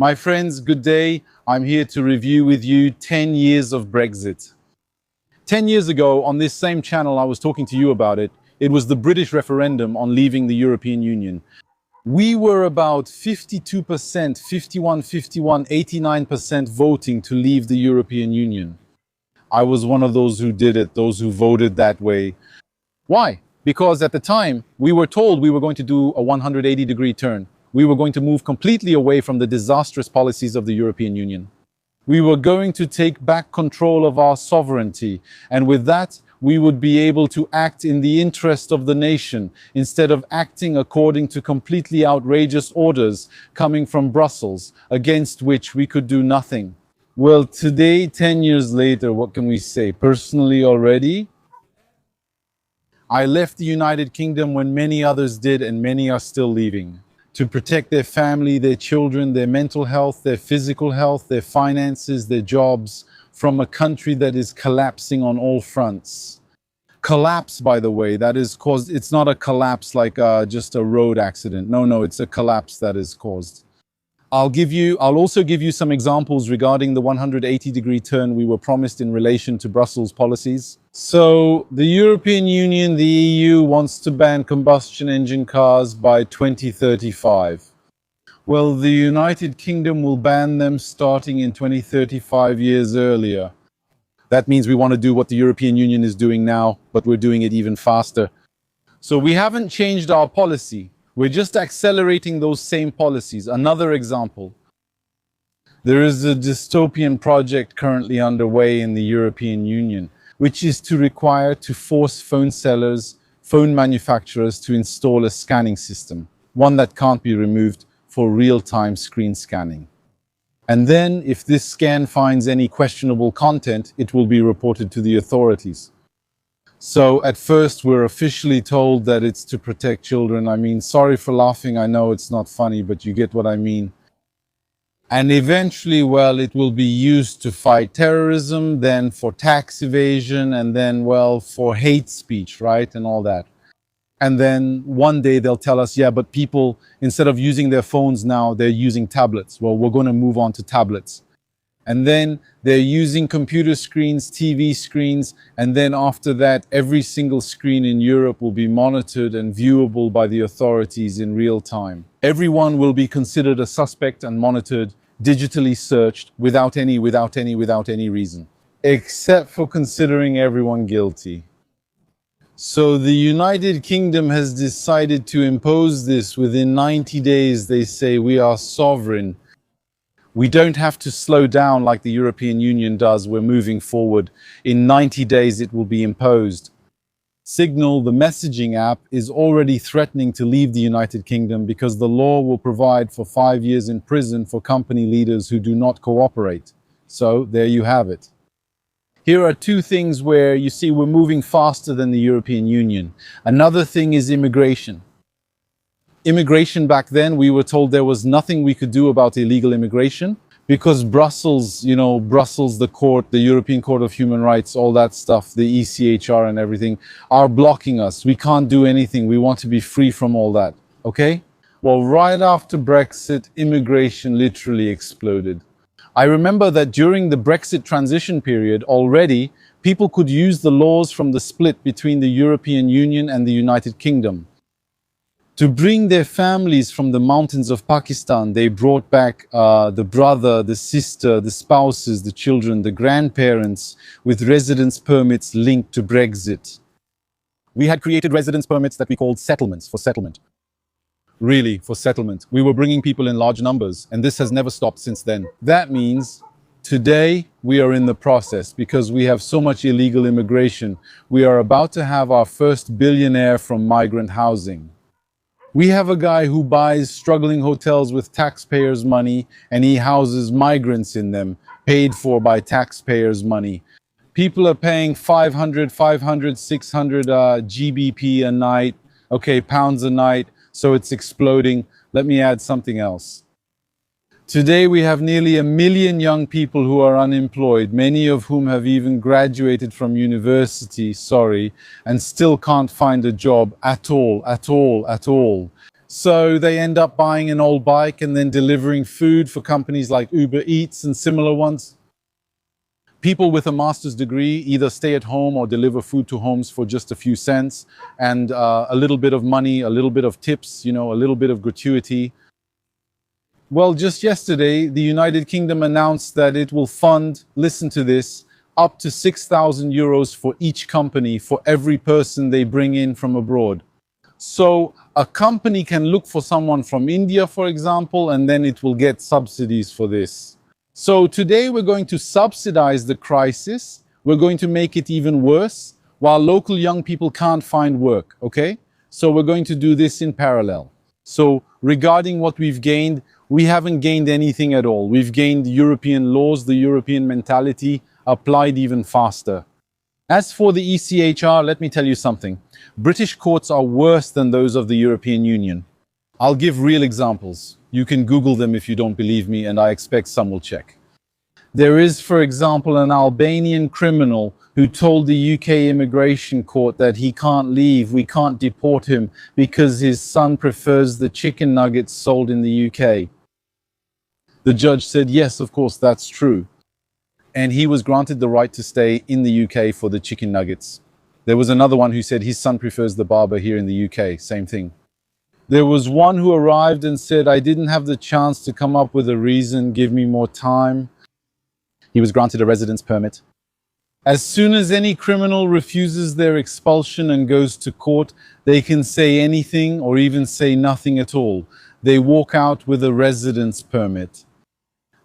My friends, good day. I'm here to review with you 10 years of Brexit. 10 years ago, on this same channel, I was talking to you about it. It was the British referendum on leaving the European Union. We were about 52%, 51, 89% voting to leave the European Union. I was one of those who did it, those who voted that way. Why? Because at the time, we were told we were going to do a 180-degree turn. We were going to move completely away from the disastrous policies of the European Union. We were going to take back control of our sovereignty, and with that, we would be able to act in the interest of the nation instead of acting according to completely outrageous orders coming from Brussels, against which we could do nothing. Well, today, 10 years later, what can we say? Personally already, I left the United Kingdom when many others did, and many are still leaving, to protect their family, their children, their mental health, their physical health, their finances, their jobs, from a country that is collapsing on all fronts. Collapse, by the way, that is caused, it's not a collapse like just a road accident. No, it's a collapse that is caused. I'll also give you some examples regarding the 180-degree turn we were promised in relation to Brussels policies. So, the European Union, the EU, wants to ban combustion engine cars by 2035. Well, the United Kingdom will ban them starting in 2035 years earlier. That means we want to do what the European Union is doing now, but we're doing it even faster. So we haven't changed our policy. We're just accelerating those same policies. Another example. There is a dystopian project currently underway in the European Union, which is to force phone sellers, phone manufacturers to install a scanning system, one that can't be removed, for real-time screen scanning. And then, if this scan finds any questionable content, it will be reported to the authorities. So, at first, we're officially told that it's to protect children. I mean, sorry for laughing, I know it's not funny, but you get what I mean. And eventually, well, it will be used to fight terrorism, then for tax evasion, and then, well, for hate speech, right, and all that. And then one day they'll tell us, yeah, but people, instead of using their phones now, they're using tablets. Well, we're going to move on to tablets. And then they're using computer screens, TV screens, and then after that, every single screen in Europe will be monitored and viewable by the authorities in real time. Everyone will be considered a suspect and monitored, digitally searched, without any reason, except for considering everyone guilty. So the United Kingdom has decided to impose this within 90 days. They say we are sovereign. We don't have to slow down like the European Union does. We're moving forward. In 90 days it will be imposed. Signal, the messaging app, is already threatening to leave the United Kingdom because the law will provide for 5 years in prison for company leaders who do not cooperate. So there you have it. Here are two things where you see we're moving faster than the European Union. Another thing is immigration. Immigration back then, we were told there was nothing we could do about illegal immigration because Brussels, the court, the European Court of Human Rights, all that stuff, the ECHR and everything, are blocking us. We can't do anything. We want to be free from all that. Okay? Well, right after Brexit, immigration literally exploded. I remember that during the Brexit transition period already, people could use the laws from the split between the European Union and the United Kingdom. To bring their families from the mountains of Pakistan, they brought back the brother, the sister, the spouses, the children, the grandparents with residence permits linked to Brexit. We had created residence permits that we called settlements for settlement. Really, for settlement. We were bringing people in large numbers, and this has never stopped since then. That means today we are in the process because we have so much illegal immigration. We are about to have our first billionaire from migrant housing. We have a guy who buys struggling hotels with taxpayers' money, and he houses migrants in them, paid for by taxpayers' money. People are paying 500, 600 GBP a night, pounds a night. So it's exploding. Let me add something else. Today we have nearly 1 million young people who are unemployed, many of whom have even graduated from university, and still can't find a job at all. So they end up buying an old bike and then delivering food for companies like Uber Eats and similar ones. People with a master's degree either stay at home or deliver food to homes for just a few cents and a little bit of money, a little bit of tips, a little bit of gratuity. Well, just yesterday, the United Kingdom announced that it will fund, listen to this, up to 6,000 euros for each company for every person they bring in from abroad. So a company can look for someone from India, for example, and then it will get subsidies for this. So today we're going to subsidize the crisis. We're going to make it even worse while local young people can't find work, okay? So we're going to do this in parallel. So regarding what we've gained, we haven't gained anything at all. We've gained European laws, the European mentality applied even faster. As for the ECHR, let me tell you something. British courts are worse than those of the European Union. I'll give real examples. You can Google them if you don't believe me, and I expect some will check. There is, for example, an Albanian criminal who told the UK immigration court that he can't leave, we can't deport him because his son prefers the chicken nuggets sold in the UK. The judge said, yes, of course, that's true. And he was granted the right to stay in the UK for the chicken nuggets. There was another one who said his son prefers the barber here in the UK, same thing. There was one who arrived and said, I didn't have the chance to come up with a reason, give me more time. He was granted a residence permit. As soon as any criminal refuses their expulsion and goes to court, they can say anything or even say nothing at all. They walk out with a residence permit.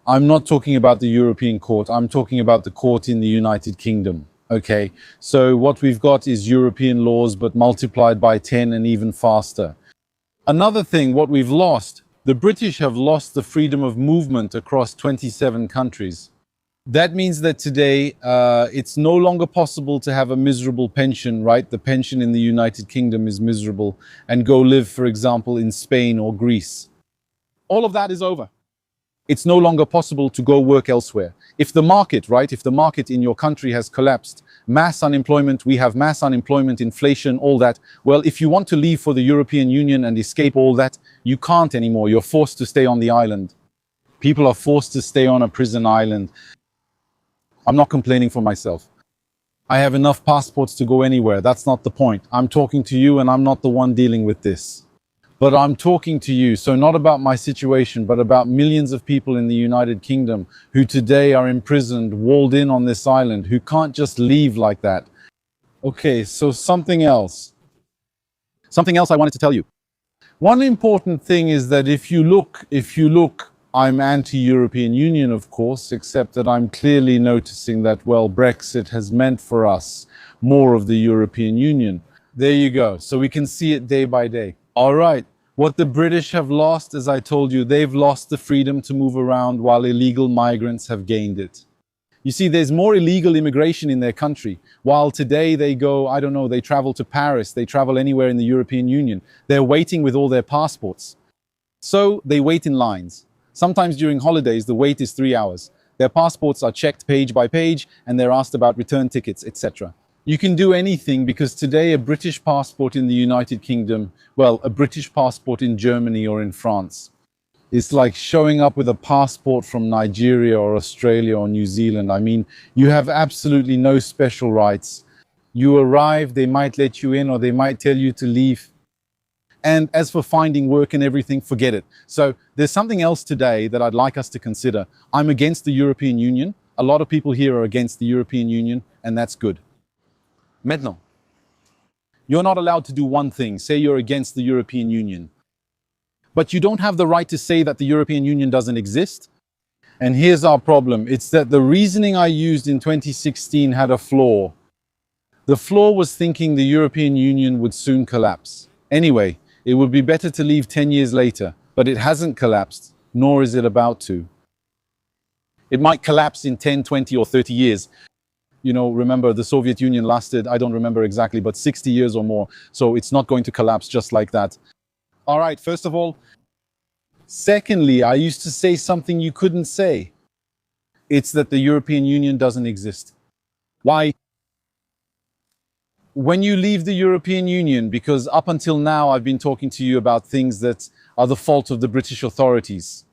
I'm not talking about the European court, I'm talking about the court in the United Kingdom. Okay, so what we've got is European laws, but multiplied by 10 and even faster. Another thing, what we've lost, the British have lost the freedom of movement across 27 countries. That means that today it's no longer possible to have a miserable pension, right? The pension in the United Kingdom is miserable, and go live, for example, in Spain or Greece. All of that is over. It's no longer possible to go work elsewhere. If the market, right, if the market in your country has collapsed, mass unemployment, we have mass unemployment, inflation, all that. Well, if you want to leave for the European Union and escape all that, you can't anymore. You're forced to stay on the island. People are forced to stay on a prison island. I'm not complaining for myself. I have enough passports to go anywhere. That's not the point. I'm talking to you and I'm not the one dealing with this. But I'm talking to you, so not about my situation, but about millions of people in the United Kingdom who today are imprisoned, walled in on this island, who can't just leave like that. Okay, so something else. Something else I wanted to tell you. One important thing is that if you look, I'm anti-European Union, of course, except that I'm clearly noticing that, well, Brexit has meant for us more of the European Union. There you go. So we can see it day by day. All right. What the British have lost, as I told you, they've lost the freedom to move around while illegal migrants have gained it. You see, there's more illegal immigration in their country. While today they go, I don't know, they travel to Paris, they travel anywhere in the European Union. They're waiting with all their passports. So they wait in lines. Sometimes during holidays, the wait is 3 hours. Their passports are checked page by page and they're asked about return tickets, etc. You can do anything because today a British passport in the United Kingdom, well, a British passport in Germany or in France, it's like showing up with a passport from Nigeria or Australia or New Zealand. I mean, you have absolutely no special rights. You arrive, they might let you in or they might tell you to leave. And as for finding work and everything, forget it. So there's something else today that I'd like us to consider. I'm against the European Union. A lot of people here are against the European Union, and that's good. Maintenant, you're not allowed to do one thing, say you're against the European Union. But you don't have the right to say that the European Union doesn't exist. And here's our problem. It's that the reasoning I used in 2016 had a flaw. The flaw was thinking the European Union would soon collapse. Anyway, it would be better to leave 10 years later, but it hasn't collapsed, nor is it about to. It might collapse in 10, 20 or 30 years. You know, remember the Soviet Union lasted, I don't remember exactly, but 60 years or more. So it's not going to collapse just like that. All right, first of all. Secondly, I used to say something you couldn't say. It's that the European Union doesn't exist. Why? when you leave the European Union, because up until now I've been talking to you about things that are the fault of the British authorities.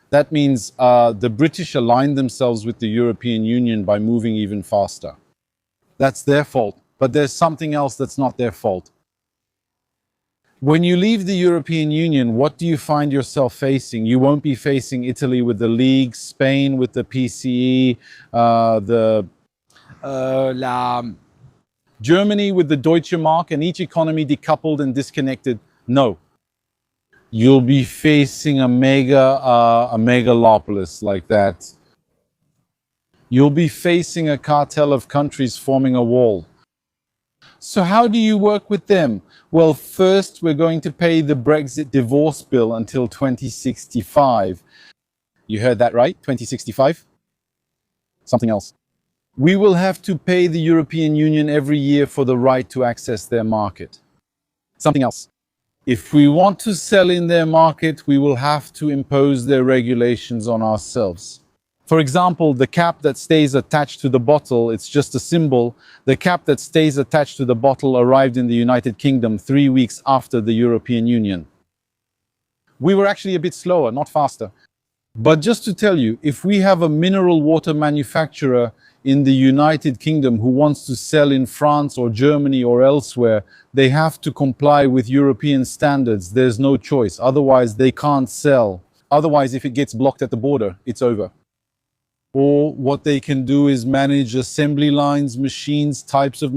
That means the British aligned themselves with the European Union by moving even faster. That's their fault. But there's something else that's not their fault. When you leave the European Union, what do you find yourself facing? You won't be facing Italy with the League, Spain with the PCE, Germany with the Deutsche Mark, and each economy decoupled and disconnected. No. You'll be facing a megalopolis like that. You'll be facing a cartel of countries forming a wall. So how do you work with them? Well, first, we're going to pay the Brexit divorce bill until 2065. You heard that right? 2065? Something else. We will have to pay the European Union every year for the right to access their market. Something else. If we want to sell in their market, we will have to impose their regulations on ourselves. For example, the cap that stays attached to the bottle, it's just a symbol. The cap that stays attached to the bottle arrived in the United Kingdom 3 weeks after the European Union. We were actually a bit slower, not faster. But just to tell you, if we have a mineral water manufacturer in the United Kingdom who wants to sell in France or Germany or elsewhere, they have to comply with European standards. There's no choice. Otherwise, they can't sell. Otherwise, if it gets blocked at the border, it's over. Or what they can do is manage assembly lines, machines, types of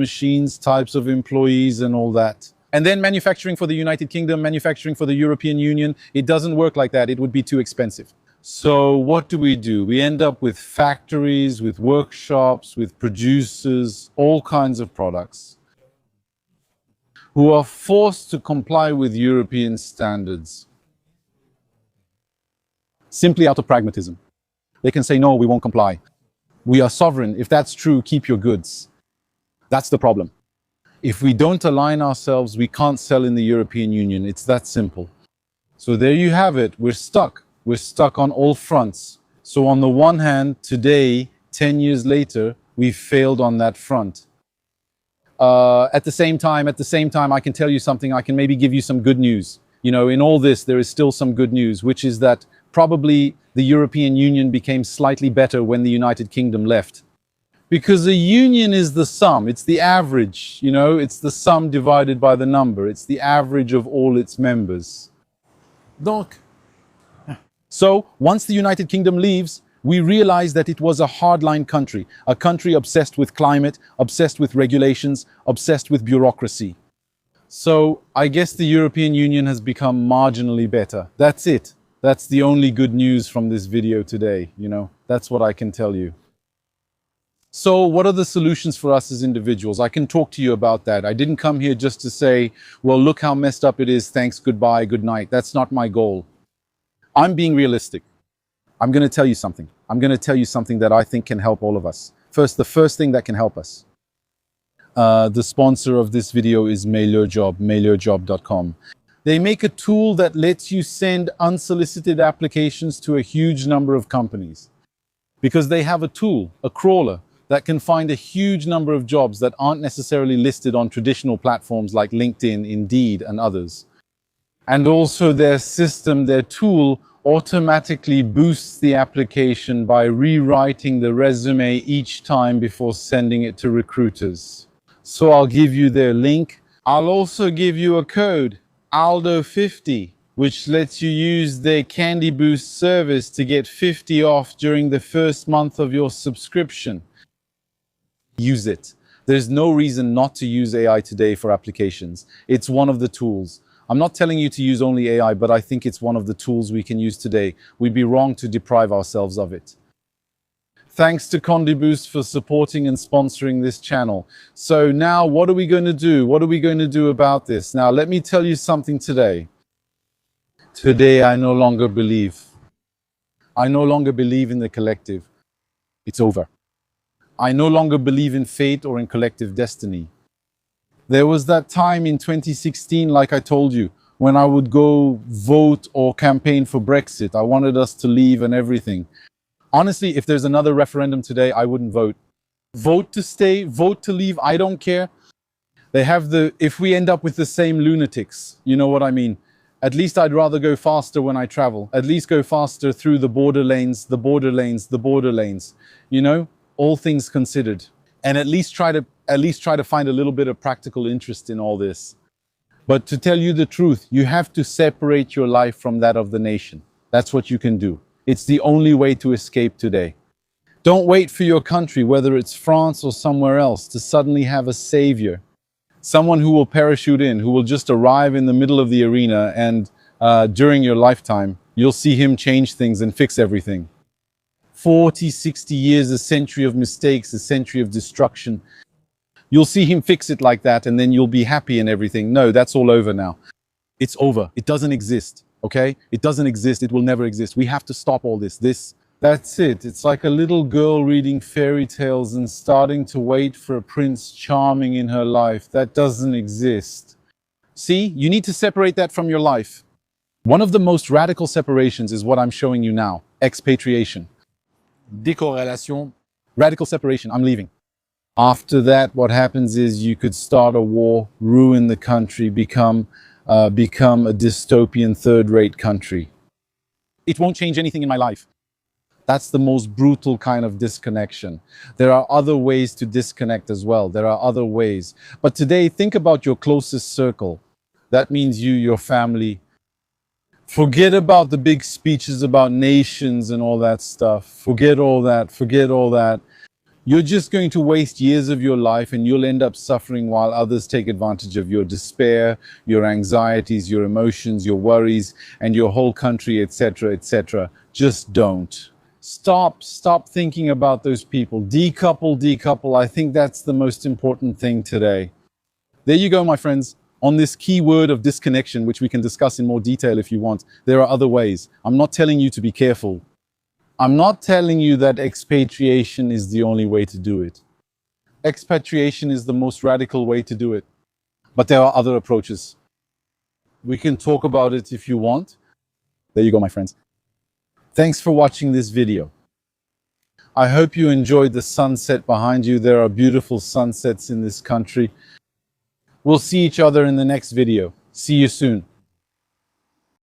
employees, and all that. And then manufacturing for the United Kingdom, manufacturing for the European Union, it doesn't work like that. It would be too expensive. So what do? We end up with factories, with workshops, with producers, all kinds of products, who are forced to comply with European standards, simply out of pragmatism. They can say, no, we won't comply. We are sovereign. If that's true, keep your goods. That's the problem. If we don't align ourselves, we can't sell in the European Union. It's that simple. So there you have it. We're stuck. We're stuck on all fronts. So on the one hand, today, 10 years later, we've failed on that front. At the same time, I can tell you something. I can maybe give you some good news. You know, in all this, there is still some good news, which is that probably the European Union became slightly better when the United Kingdom left. Because a union is the sum, it's the average, you know, it's the sum divided by the number, it's the average of all its members. Donc, so once the United Kingdom leaves, we realize that it was a hardline country, a country obsessed with climate, obsessed with regulations, obsessed with bureaucracy. So I guess the European Union has become marginally better. That's it. That's the only good news from this video today, you know. That's what I can tell you. So what are the solutions for us as individuals? I can talk to you about that. I didn't come here just to say, well, look how messed up it is, thanks, goodbye, good night. That's not my goal. I'm being realistic. I'm going to tell you something. I'm going to tell you something that I think can help all of us. First, the first thing that can help us. The sponsor of this video is MailYourJob, MailYourJob.com. They make a tool that lets you send unsolicited applications to a huge number of companies. Because they have a tool, a crawler, that can find a huge number of jobs that aren't necessarily listed on traditional platforms like LinkedIn, Indeed, and others. And also their system, their tool, automatically boosts the application by rewriting the resume each time before sending it to recruiters. So I'll give you their link. I'll also give you a code, ALDO50, which lets you use their Candy Boost service to get 50 off during the first month of your subscription. Use it. There's no reason not to use AI today for applications. It's one of the tools. I'm not telling you to use only AI, but I think it's one of the tools we can use today. We'd be wrong to deprive ourselves of it. Thanks to Candy Boost for supporting and sponsoring this channel. So now what are we going to do? What are we going to do about this? Now let me tell you something today. Today I no longer believe. I no longer believe in the collective. It's over. I no longer believe in fate or in collective destiny. There was that time in 2016, like I told you, when I would go vote or campaign for Brexit. I wanted us to leave and everything. Honestly, if there's another referendum today, I wouldn't vote. Vote to stay, vote to leave, I don't care. If we end up with the same lunatics, you know what I mean? At least I'd rather go faster when I travel. At least go faster through the border lanes, the border lanes, the border lanes. You know, all things considered. And at least try to find a little bit of practical interest in all this. But to tell you the truth, you have to separate your life from that of the nation. That's what you can do. It's the only way to escape today. Don't wait for your country, whether it's France or somewhere else, to suddenly have a savior. Someone who will parachute in, who will just arrive in the middle of the arena, and during your lifetime, you'll see him change things and fix everything. 40, 60 years, a century of mistakes, a century of destruction. You'll see him fix it like that, and then you'll be happy and everything. No, that's all over now. It's over. It doesn't exist, okay? It doesn't exist. It will never exist. We have to stop all this. That's it. It's like a little girl reading fairy tales and starting to wait for a Prince Charming in her life. That doesn't exist. See, you need to separate that from your life. One of the most radical separations is what I'm showing you now. Expatriation. Décorrélation. Radical separation. I'm leaving. After that, what happens is you could start a war, ruin the country, become a dystopian third-rate country. It won't change anything in my life. That's the most brutal kind of disconnection. There are other ways to disconnect as well. There are other ways. But today, think about your closest circle. That means you, your family. Forget about the big speeches about nations and all that stuff. Forget all that. Forget all that. You're just going to waste years of your life, and you'll end up suffering while others take advantage of your despair, your anxieties, your emotions, your worries, and your whole country, etc., etc. Just don't. Stop thinking about those people. Decouple. I think that's the most important thing today. There you go, my friends. On this key word of disconnection, which we can discuss in more detail if you want, there are other ways. I'm not telling you to be careful. I'm not telling you that expatriation is the only way to do it. Expatriation is the most radical way to do it. But there are other approaches. We can talk about it if you want. There you go, my friends. Thanks for watching this video. I hope you enjoyed the sunset behind you. There are beautiful sunsets in this country. We'll see each other in the next video. See you soon.